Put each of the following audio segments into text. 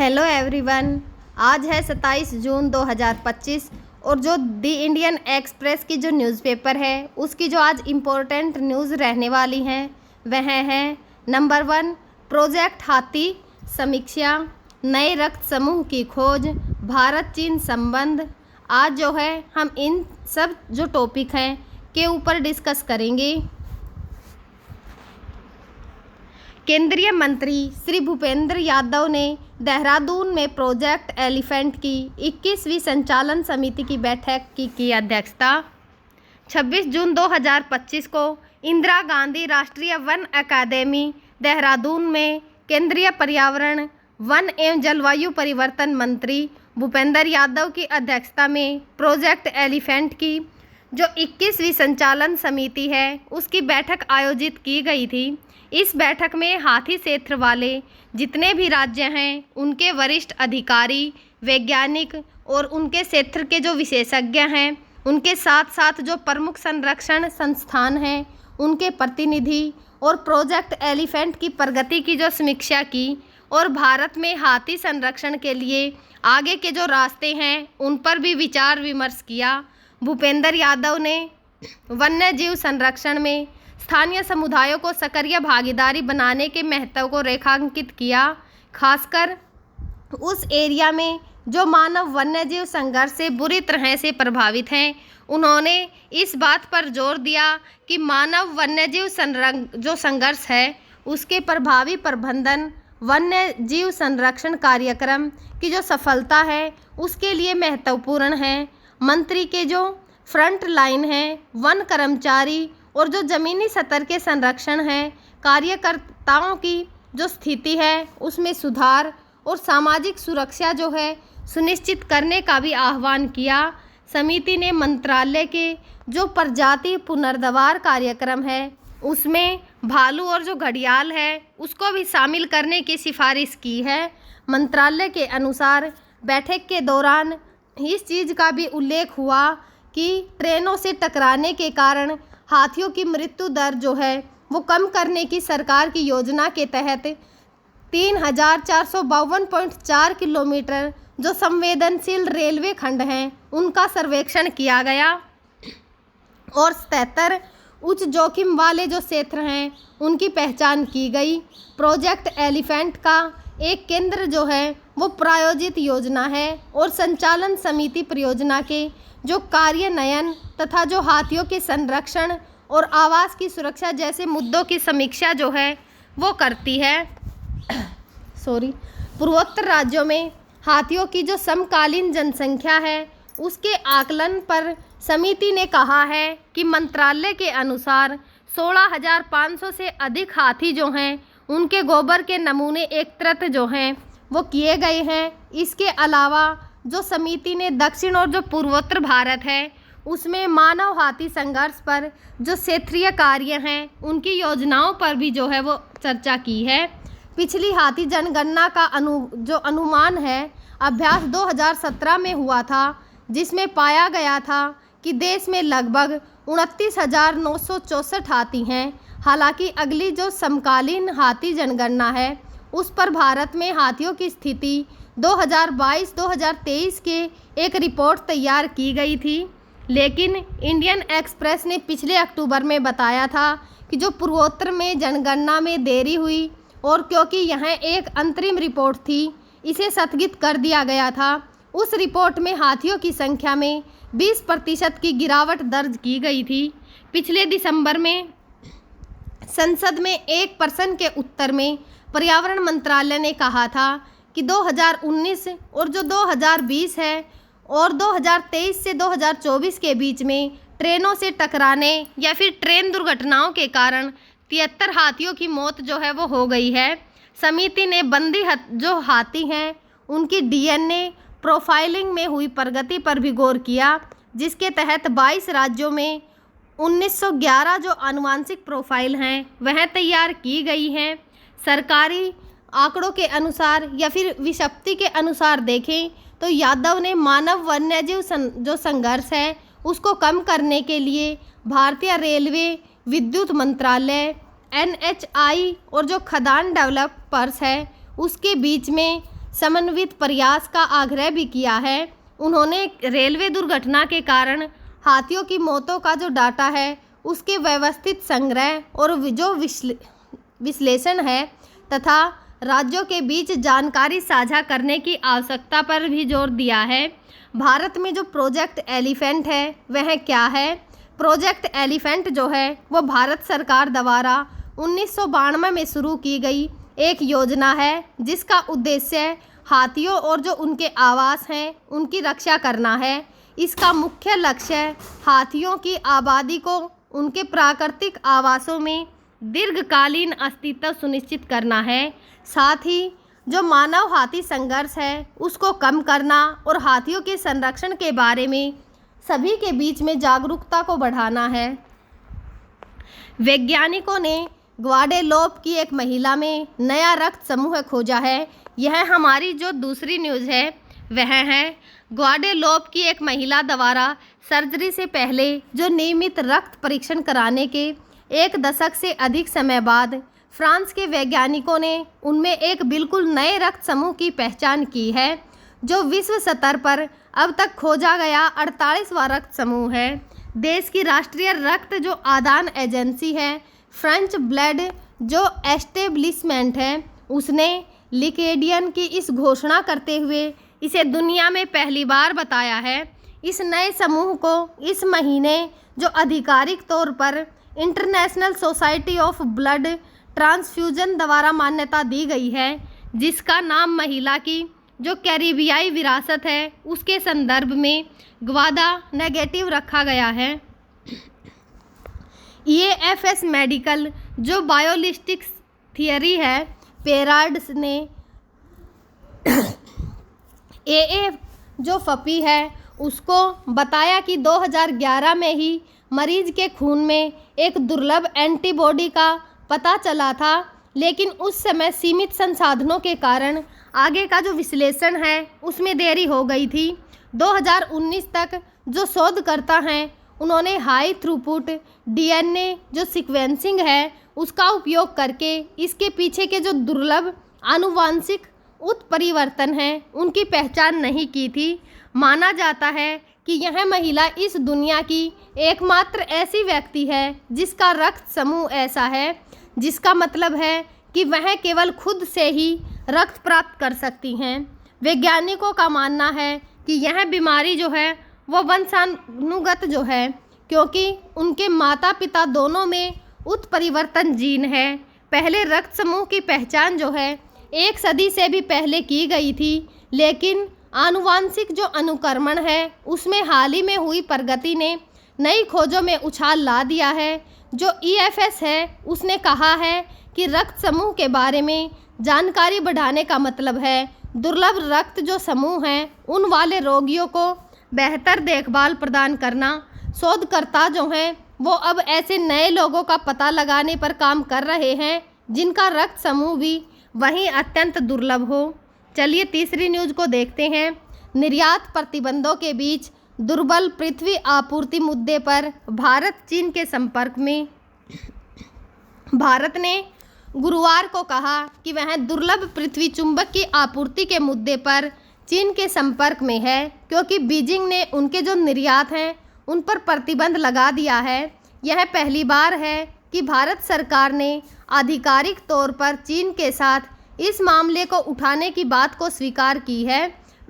Hello everyone. आज है 27 जून 2025 और जो दी इंडियन एक्सप्रेस की जो न्यूज़पेपर है उसकी जो आज इम्पोर्टेंट न्यूज़ रहने वाली हैं वह हैं नंबर 1 प्रोजेक्ट हाथी समीक्षा, नए रक्त समूह की खोज, भारत चीन संबंध। आज जो है हम इन सब जो टॉपिक हैं के ऊपर डिस्कस करेंगे। केंद्रीय मंत्री श्री भूपेंद्र यादव ने देहरादून में प्रोजेक्ट एलिफेंट की 21वीं संचालन समिति की बैठक की अध्यक्षता। 26 जून 2025 को इंदिरा गांधी राष्ट्रीय वन अकादमी देहरादून में केंद्रीय पर्यावरण, वन एवं जलवायु परिवर्तन मंत्री भूपेंद्र यादव की अध्यक्षता में प्रोजेक्ट एलिफेंट की जो 21वीं संचालन समिति है उसकी बैठक आयोजित की गई थी। इस बैठक में हाथी क्षेत्र वाले जितने भी राज्य हैं उनके वरिष्ठ अधिकारी, वैज्ञानिक और उनके क्षेत्र के जो विशेषज्ञ हैं, उनके साथ साथ जो प्रमुख संरक्षण संस्थान हैं उनके प्रतिनिधि और प्रोजेक्ट एलिफेंट की प्रगति की जो समीक्षा की और भारत में हाथी संरक्षण के लिए आगे के जो रास्ते हैं उन पर भी विचार विमर्श किया। भूपेंद्र यादव ने वन्य जीव संरक्षण में स्थानीय समुदायों को सक्रिय भागीदारी बनाने के महत्व को रेखांकित किया, खासकर उस एरिया में जो मानव वन्यजीव संघर्ष से बुरी तरह से प्रभावित हैं। उन्होंने इस बात पर जोर दिया कि मानव वन्यजीव जो संघर्ष है उसके प्रभावी प्रबंधन वन्य जीव संरक्षण कार्यक्रम की जो सफलता है उसके लिए महत्वपूर्ण है। मंत्री के जो फ्रंट लाइन है, वन कर्मचारी और जो ज़मीनी स्तर के संरक्षण हैं, कार्यकर्ताओं की जो स्थिति है उसमें सुधार और सामाजिक सुरक्षा जो है सुनिश्चित करने का भी आह्वान किया। समिति ने मंत्रालय के जो प्रजाति पुनर्द्वार कार्यक्रम है उसमें भालू और जो घड़ियाल है उसको भी शामिल करने की सिफारिश की है। मंत्रालय के अनुसार बैठक के दौरान इस चीज़ का भी उल्लेख हुआ कि ट्रेनों से टकराने के कारण हाथियों की मृत्यु दर जो है वो कम करने की सरकार की योजना के तहत 3452.4 किलोमीटर जो संवेदनशील रेलवे खंड हैं उनका सर्वेक्षण किया गया और 77 उच्च जोखिम वाले जो क्षेत्र हैं उनकी पहचान की गई। प्रोजेक्ट एलिफेंट का एक केंद्र जो है वो प्रायोजित योजना है और संचालन समिति परियोजना के जो कार्यान्वयन तथा जो हाथियों के संरक्षण और आवास की सुरक्षा जैसे मुद्दों की समीक्षा जो है वो करती है। पूर्वोत्तर राज्यों में हाथियों की जो समकालीन जनसंख्या है उसके आकलन पर समिति ने कहा है कि मंत्रालय के अनुसार 16,500 से अधिक हाथी जो हैं उनके गोबर के नमूने एकत्रित जो हैं वो किए गए हैं। इसके अलावा जो समिति ने दक्षिण और जो पूर्वोत्तर भारत है उसमें मानव हाथी संघर्ष पर जो क्षेत्रीय कार्य हैं उनकी योजनाओं पर भी जो है वो चर्चा की है। पिछली हाथी जनगणना का अनुमान है अभ्यास 2017 में हुआ था जिसमें पाया गया था कि देश में लगभग 29,964 हाथी हैं। हालांकि अगली जो समकालीन हाथी जनगणना है उस पर भारत में हाथियों की स्थिति 2022-2023 के एक रिपोर्ट तैयार की गई थी, लेकिन इंडियन एक्सप्रेस ने पिछले अक्टूबर में बताया था कि जो पूर्वोत्तर में जनगणना में देरी हुई और क्योंकि यह एक अंतरिम रिपोर्ट थी इसे स्थगित कर दिया गया था। उस रिपोर्ट में हाथियों की संख्या में 20% की गिरावट दर्ज की गई थी। पिछले दिसंबर में संसद में एक प्रश्न के उत्तर में पर्यावरण मंत्रालय ने कहा था कि 2019 और जो 2020 है और 2023 से 2024 के बीच में ट्रेनों से टकराने या फिर ट्रेन दुर्घटनाओं के कारण 73 हाथियों की मौत जो है वो हो गई है। समिति ने बंदी जो हाथी हैं उनकी डीएनए प्रोफाइलिंग में हुई प्रगति पर भी गौर किया, जिसके तहत 22 राज्यों में 1911 जो आनुवंशिक प्रोफाइल हैं वह तैयार की गई हैं। सरकारी आंकड़ों के अनुसार या फिर विशप्ति के अनुसार देखें तो यादव ने मानव वन्यजीव जो संघर्ष है उसको कम करने के लिए भारतीय रेलवे, विद्युत मंत्रालय, NHI और जो खदान डेवलपर्स है उसके बीच में समन्वित प्रयास का आग्रह भी किया है। उन्होंने रेलवे दुर्घटना के कारण हाथियों की मौतों का जो डाटा है उसके व्यवस्थित संग्रह और जो विश्लेषण है तथा राज्यों के बीच जानकारी साझा करने की आवश्यकता पर भी जोर दिया है। भारत में जो प्रोजेक्ट एलिफेंट है वह क्या है? प्रोजेक्ट एलिफेंट जो है वो भारत सरकार द्वारा 1992 में शुरू की गई एक योजना है जिसका उद्देश्य हाथियों और जो उनके आवास हैं उनकी रक्षा करना है। इसका मुख्य लक्ष्य हाथियों की आबादी को उनके प्राकृतिक आवासों में दीर्घकालीन अस्तित्व सुनिश्चित करना है। साथ ही जो मानव हाथी संघर्ष है उसको कम करना और हाथियों के संरक्षण के बारे में सभी के बीच में जागरूकता को बढ़ाना है। वैज्ञानिकों ने ग्वाडेलोप की एक महिला में नया रक्त समूह खोजा है। यह हमारी जो दूसरी न्यूज़ है वह है ग्वाडेलोप की एक महिला द्वारा सर्जरी से पहले जो नियमित रक्त परीक्षण कराने के 1 दशक से अधिक समय बाद फ्रांस के वैज्ञानिकों ने उनमें एक बिल्कुल नए रक्त समूह की पहचान की है जो विश्व स्तर पर अब तक खोजा गया 48वां रक्त समूह है। देश की राष्ट्रीय रक्त जो आदान एजेंसी है फ्रेंच ब्लड जो एस्टेब्लिशमेंट है उसने लिकेडियन की इस घोषणा करते हुए इसे दुनिया में पहली बार बताया है। इस नए समूह को इस महीने जो आधिकारिक तौर पर international society of blood transfusion द्वारा मान्यता दी गई है, जिसका नाम महिला की जो कैरिबियाई विरासत है उसके संदर्भ में ग्वादा नेगेटिव रखा गया है। EAFS मेडिकल जो बायोलिस्टिक्स थियरी है पेरार्ड्स ने AA जो फपी है उसको बताया कि 2011 में ही मरीज के खून में एक दुर्लभ एंटीबॉडी का पता चला था, लेकिन उस समय सीमित संसाधनों के कारण आगे का जो विश्लेषण है उसमें देरी हो गई थी। 2019 तक जो शोधकर्ता हैं उन्होंने हाई थ्रूपुट DNA जो सीक्वेंसिंग है उसका उपयोग करके इसके पीछे के जो दुर्लभ आनुवांशिक उत्परिवर्तन हैं उनकी पहचान नहीं की थी। माना जाता है कि यह महिला इस दुनिया की एकमात्र ऐसी व्यक्ति है जिसका रक्त समूह ऐसा है, जिसका मतलब है कि वह केवल खुद से ही रक्त प्राप्त कर सकती हैं। वैज्ञानिकों का मानना है कि यह बीमारी जो है वो वंशानुगत जो है, क्योंकि उनके माता पिता दोनों में उत्परिवर्तन जीन है। पहले रक्त समूह की पहचान जो है 1 सदी से भी पहले की गई थी, लेकिन आनुवांशिक जो अनुक्रमण है उसमें हाल ही में हुई प्रगति ने नई खोजों में उछाल ला दिया है। जो EFS है उसने कहा है कि रक्त समूह के बारे में जानकारी बढ़ाने का मतलब है दुर्लभ रक्त जो समूह हैं उन वाले रोगियों को बेहतर देखभाल प्रदान करना। शोधकर्ता जो हैं वो अब ऐसे नए लोगों का पता लगाने पर काम कर रहे हैं जिनका रक्त समूह भी वहीं अत्यंत दुर्लभ हो। चलिए तीसरी न्यूज़ को देखते हैं। निर्यात प्रतिबंधों के बीच दुर्बल पृथ्वी आपूर्ति मुद्दे पर भारत चीन के संपर्क में। भारत ने गुरुवार को कहा कि वह दुर्लभ पृथ्वी चुंबक की आपूर्ति के मुद्दे पर चीन के संपर्क में है, क्योंकि बीजिंग ने उनके जो निर्यात हैं उन पर प्रतिबंध लगा दिया है। यह पहली बार है कि भारत सरकार ने आधिकारिक तौर पर चीन के साथ इस मामले को उठाने की बात को स्वीकार की है,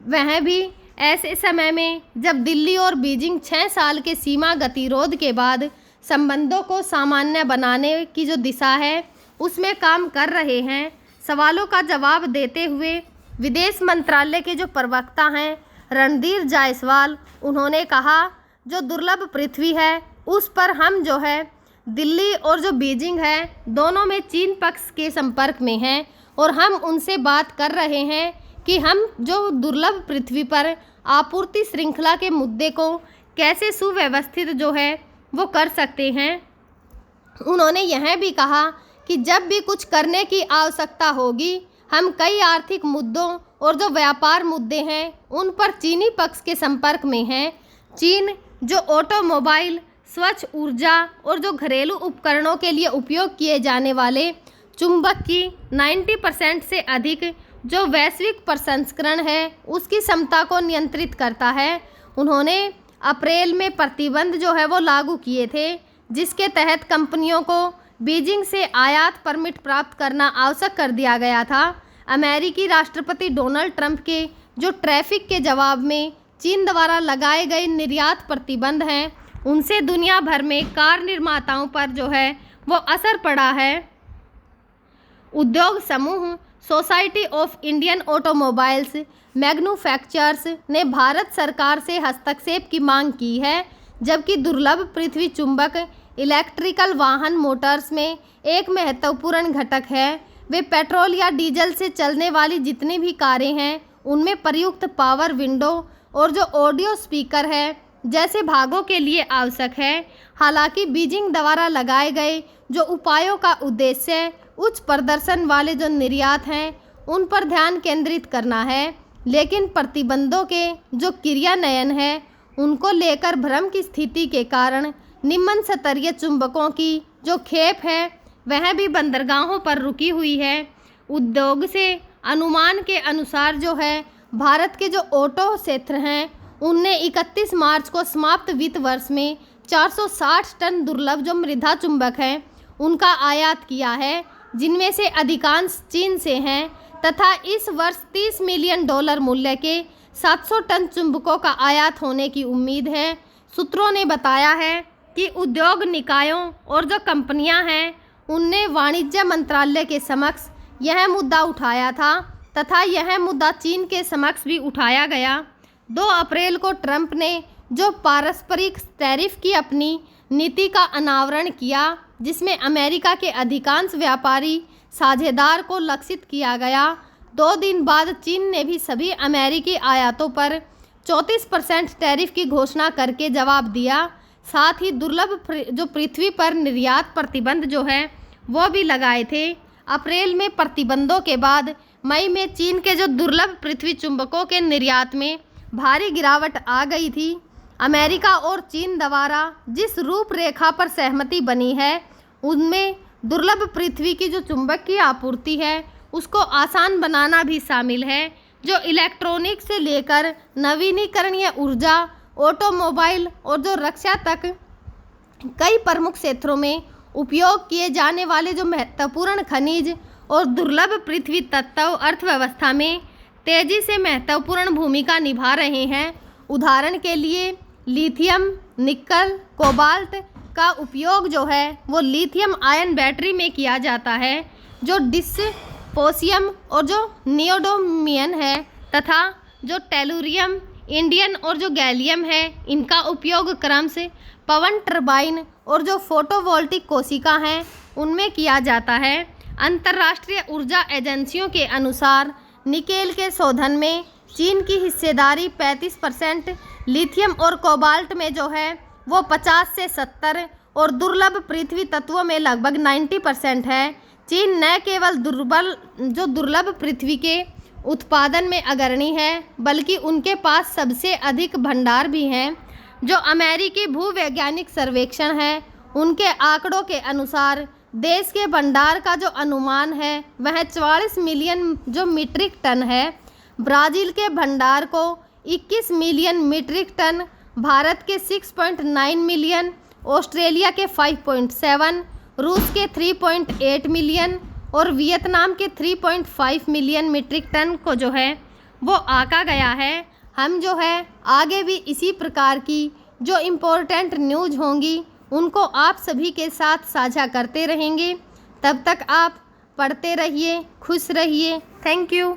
वह भी ऐसे समय में जब दिल्ली और बीजिंग 6 साल के सीमा गतिरोध के बाद संबंधों को सामान्य बनाने की जो दिशा है उसमें काम कर रहे हैं। सवालों का जवाब देते हुए विदेश मंत्रालय के जो प्रवक्ता हैं रणधीर जायसवाल, उन्होंने कहा जो दुर्लभ पृथ्वी है उस पर हम जो है दिल्ली और जो बीजिंग है दोनों में चीन पक्ष के संपर्क में हैं और हम उनसे बात कर रहे हैं कि हम जो दुर्लभ पृथ्वी पर आपूर्ति श्रृंखला के मुद्दे को कैसे सुव्यवस्थित जो है वो कर सकते हैं। उन्होंने यह भी कहा कि जब भी कुछ करने की आवश्यकता होगी हम कई आर्थिक मुद्दों और जो व्यापार मुद्दे हैं उन पर चीनी पक्ष के संपर्क में हैं। चीन जो ऑटोमोबाइल, स्वच्छ ऊर्जा और जो घरेलू उपकरणों के लिए उपयोग किए जाने वाले चुंबक की 90% से अधिक जो वैश्विक प्रसंस्करण है उसकी क्षमता को नियंत्रित करता है। उन्होंने अप्रैल में प्रतिबंध जो है वो लागू किए थे, जिसके तहत कंपनियों को बीजिंग से आयात परमिट प्राप्त करना आवश्यक कर दिया गया था। अमेरिकी राष्ट्रपति डोनाल्ड ट्रंप के जो ट्रैफिक के जवाब में चीन द्वारा लगाए गए निर्यात प्रतिबंध हैं, उनसे दुनिया भर में कार निर्माताओं पर जो है वो असर पड़ा है। उद्योग समूह society of Indian automobiles manufacturers ने भारत सरकार से हस्तक्षेप की मांग की है, जबकि दुर्लभ पृथ्वी चुंबक इलेक्ट्रिकल वाहन मोटर्स में एक महत्वपूर्ण घटक है। वे पेट्रोल या डीजल से चलने वाली जितनी भी कारें हैं उनमें प्रयुक्त पावर विंडो और जो ऑडियो स्पीकर है जैसे भागों के लिए आवश्यक है। हालांकि बीजिंग द्वारा लगाए गए जो उपायों का उद्देश्य उच्च प्रदर्शन वाले जो निर्यात हैं उन पर ध्यान केंद्रित करना है, लेकिन प्रतिबंधों के जो क्रियान्वयन है उनको लेकर भ्रम की स्थिति के कारण निम्न स्तरीय चुंबकों की जो खेप है वह भी बंदरगाहों पर रुकी हुई है। उद्योग से अनुमान के अनुसार जो है भारत के जो ऑटो क्षेत्र हैं उनने 31 मार्च को समाप्त वित्त वर्ष में 460 टन दुर्लभ जो मृदा चुंबक हैं उनका आयात किया है, जिनमें से अधिकांश चीन से हैं, तथा इस वर्ष $30 मिलियन मूल्य के 700 टन चुंबकों का आयात होने की उम्मीद है। सूत्रों ने बताया है कि उद्योग निकायों और जो कंपनियां हैं उनने वाणिज्य मंत्रालय के समक्ष यह मुद्दा उठाया था तथा यह मुद्दा चीन के समक्ष भी उठाया गया। 2 अप्रैल को ट्रंप ने जो पारस्परिक टैरिफ की अपनी नीति का अनावरण किया, जिसमें अमेरिका के अधिकांश व्यापारी साझेदार को लक्षित किया गया। 2 दिन बाद चीन ने भी सभी अमेरिकी आयातों पर 34% टैरिफ की घोषणा करके जवाब दिया। साथ ही दुर्लभ जो पृथ्वी पर निर्यात प्रतिबंध जो है वो भी लगाए थे। अप्रैल में प्रतिबंधों के बाद मई में चीन के जो दुर्लभ पृथ्वी चुंबकों के निर्यात में भारी गिरावट आ गई थी। अमेरिका और चीन द्वारा जिस रूपरेखा पर सहमति बनी है उनमें दुर्लभ पृथ्वी की जो चुंबक की आपूर्ति है उसको आसान बनाना भी शामिल है, जो इलेक्ट्रॉनिक से लेकर नवीनीकरणीय ऊर्जा, ऑटोमोबाइल और जो रक्षा तक कई प्रमुख क्षेत्रों में उपयोग किए जाने वाले जो महत्वपूर्ण खनिज और दुर्लभ पृथ्वी तत्व अर्थव्यवस्था में तेजी से महत्वपूर्ण भूमिका निभा रहे हैं। उदाहरण के लिए लिथियम, निकल, कोबाल्ट का उपयोग जो है वो लिथियम आयन बैटरी में किया जाता है, जो डिस्पोसियम और जो नियोडोमियम है, तथा जो टेलुरियम, इंडियम और जो गैलियम है इनका उपयोग क्रम से पवन टरबाइन और जो फोटोवोल्टिक कोशिका हैं उनमें किया जाता है। अंतर्राष्ट्रीय ऊर्जा एजेंसियों के अनुसार निकेल के शोधन में चीन की हिस्सेदारी 35%, लिथियम और कोबाल्ट में जो है वो 50 से 70 और दुर्लभ पृथ्वी तत्वों में लगभग 90% है। चीन न केवल दुर्लभ पृथ्वी के उत्पादन में अग्रणी है, बल्कि उनके पास सबसे अधिक भंडार भी हैं। जो अमेरिकी भूवैज्ञानिक सर्वेक्षण है उनके आंकड़ों के अनुसार देश के भंडार का जो अनुमान है वह 44 मिलियन जो मीट्रिक टन है। ब्राज़ील के भंडार को 21 मिलियन मीट्रिक टन, भारत के 6.9 मिलियन, ऑस्ट्रेलिया के 5.7, रूस के 3.8 मिलियन और वियतनाम के 3.5 मिलियन मीट्रिक टन को जो है वो आंका गया है। हम जो है आगे भी इसी प्रकार की जो इम्पोर्टेंट न्यूज़ होंगी उनको आप सभी के साथ साझा करते रहेंगे। तब तक आप पढ़ते रहिए, खुश रहिए। Thank you.